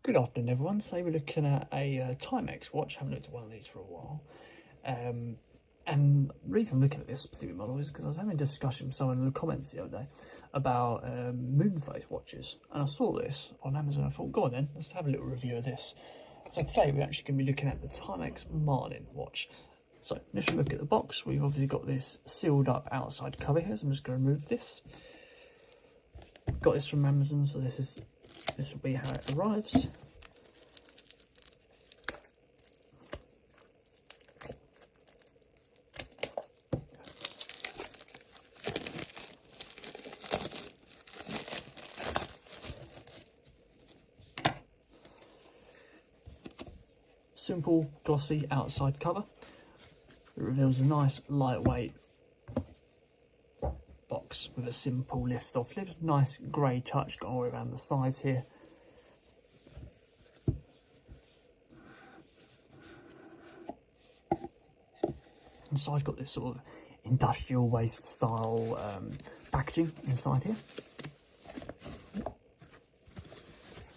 Good afternoon, everyone. Today we're looking at a Timex watch. Haven't looked at one of these for a while. And the reason I'm looking at this specific model is because I was having a discussion with someone in the comments the other day about Moonphase watches. And I saw this on Amazon. I thought, go on then, let's have a little review of this. So today we're actually going to be looking at the Timex Marlin watch. So initially look at the box. We've obviously got this sealed up outside cover here. So I'm just going to remove this. Got this from Amazon, so this will be how it arrives. Simple, glossy outside cover. It reveals a nice, lightweight box with a simple lift-off lid. Nice grey touch going all around the sides here. Inside got this sort of industrial waste style packaging inside here.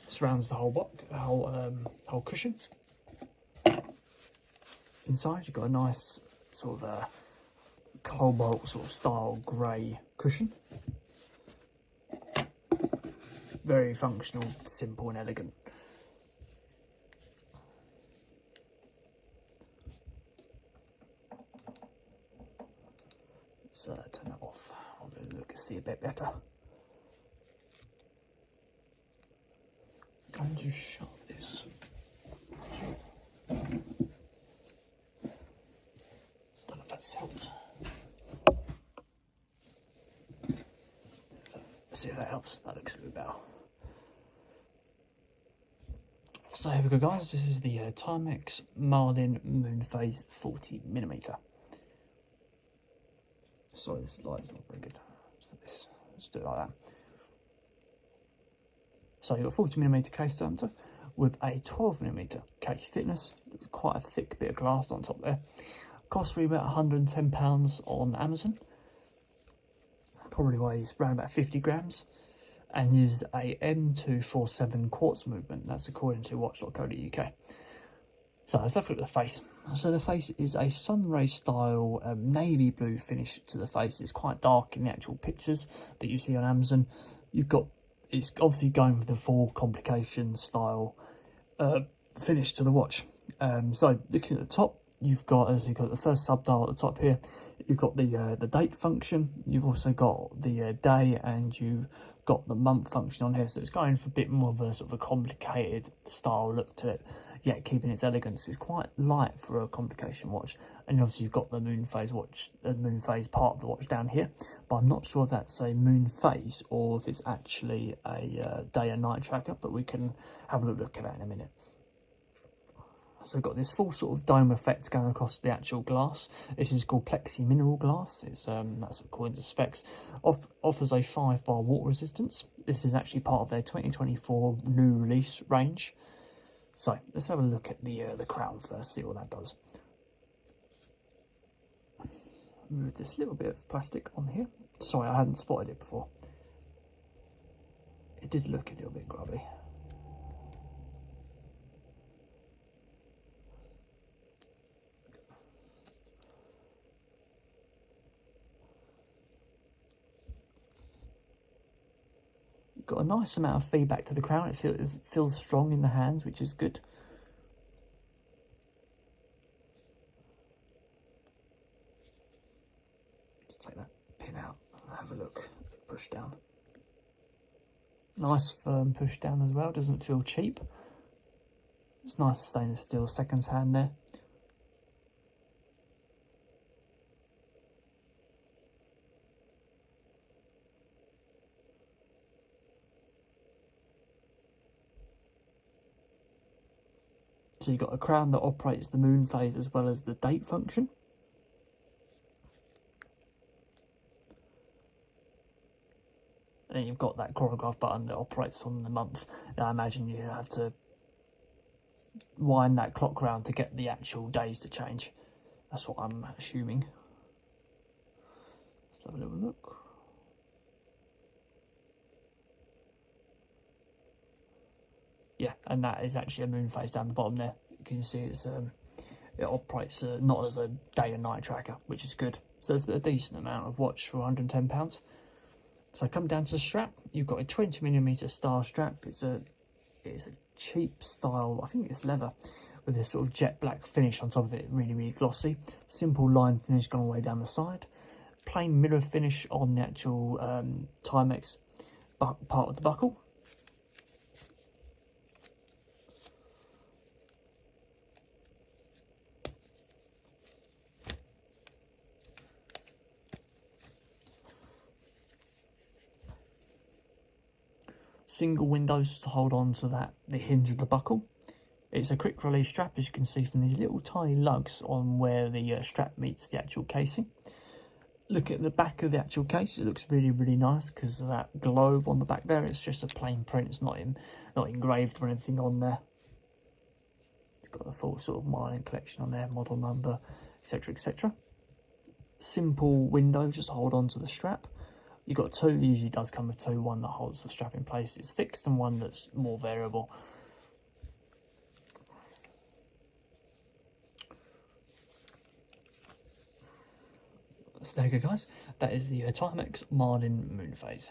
Surrounds the whole box, whole cushion. Inside you've got a nice sort of cobalt sort of style grey cushion. Very functional, simple and elegant. Let's turn that off. I'll look and see a bit better. I'm going to shut this. Don't know if that's helped. Let's see if that helps. That looks a little better. So here we go, guys. This is the Timex Marlin Moonphase 40mm. Sorry, this light's not very good. Let's do it like that. So you've got 40mm case diameter with a 12mm case thickness. Quite a thick bit of glass on top there. Costs me about £110 on Amazon. Probably weighs around about 50 grams. And uses a M247 quartz movement. That's according to watch.co.uk. So let's have a look at the face. So the face is a sunray style navy blue finish to the face. It's quite dark in the actual pictures that you see on Amazon. It's obviously going for the full Complication style finish to the watch. So looking at the top, you've got the first sub-dial at the top here. You've got the date function. You've also got the day, and you've got the month function on here. So it's going for a bit more of a sort of a complicated style look to it, yet keeping its elegance. It's quite light for a Complication watch. And obviously you've got the Moonphase watch, the Moonphase part of the watch down here, but I'm not sure if that's a Moonphase or if it's actually a day and night tracker, but we can have a look at that in a minute. So we've got this full sort of dome effect going across the actual glass. This is called plexi mineral glass. It's that's according to specs. Offers a 5-bar water resistance. This is actually part of their 2024 new release range. So let's have a look at the crown first, see what that does. Remove this little bit of plastic on here. Sorry, I hadn't spotted it before. It did look a little bit grubby. Got a nice amount of feedback to the crown. It feels strong in the hands, which is good. Let's take that pin out and have a look. Push down. Nice firm push down as well. Doesn't feel cheap. It's nice stainless steel seconds hand there. So you've got a crown that operates the Moonphase as well as the date function. And then you've got that chronograph button that operates on the month. Now I imagine you have to wind that clock round to get the actual days to change. That's what I'm assuming. Let's have a little look. yeah, and that is actually a Moonphase down the bottom there. You can see it's it operates not as a day and night tracker, which is good. So it's a decent amount of watch for £110. So come down to the strap. You've got a 20mm star strap. It's a cheap style. I think it's leather with this sort of jet black finish on top of it. Really, really glossy. Simple line finish gone all the way down the side. Plain mirror finish on the actual Timex part of the buckle. Single windows to hold on to the hinge of the buckle. It's a quick release strap, as you can see from these little tiny lugs on where the strap meets the actual casing. Look at the back of the actual case. It looks really, really nice because of that globe on the back there. It's just a plain print. It's not engraved or anything on there. It's got the full sort of Marlin collection on there, model number, etc., etc. Simple window, just hold on to the strap. You've got two, usually does come with two, one that holds the strap in place, it's fixed, and one that's more variable. So there you go, guys. That is the Timex Marlin Moonphase.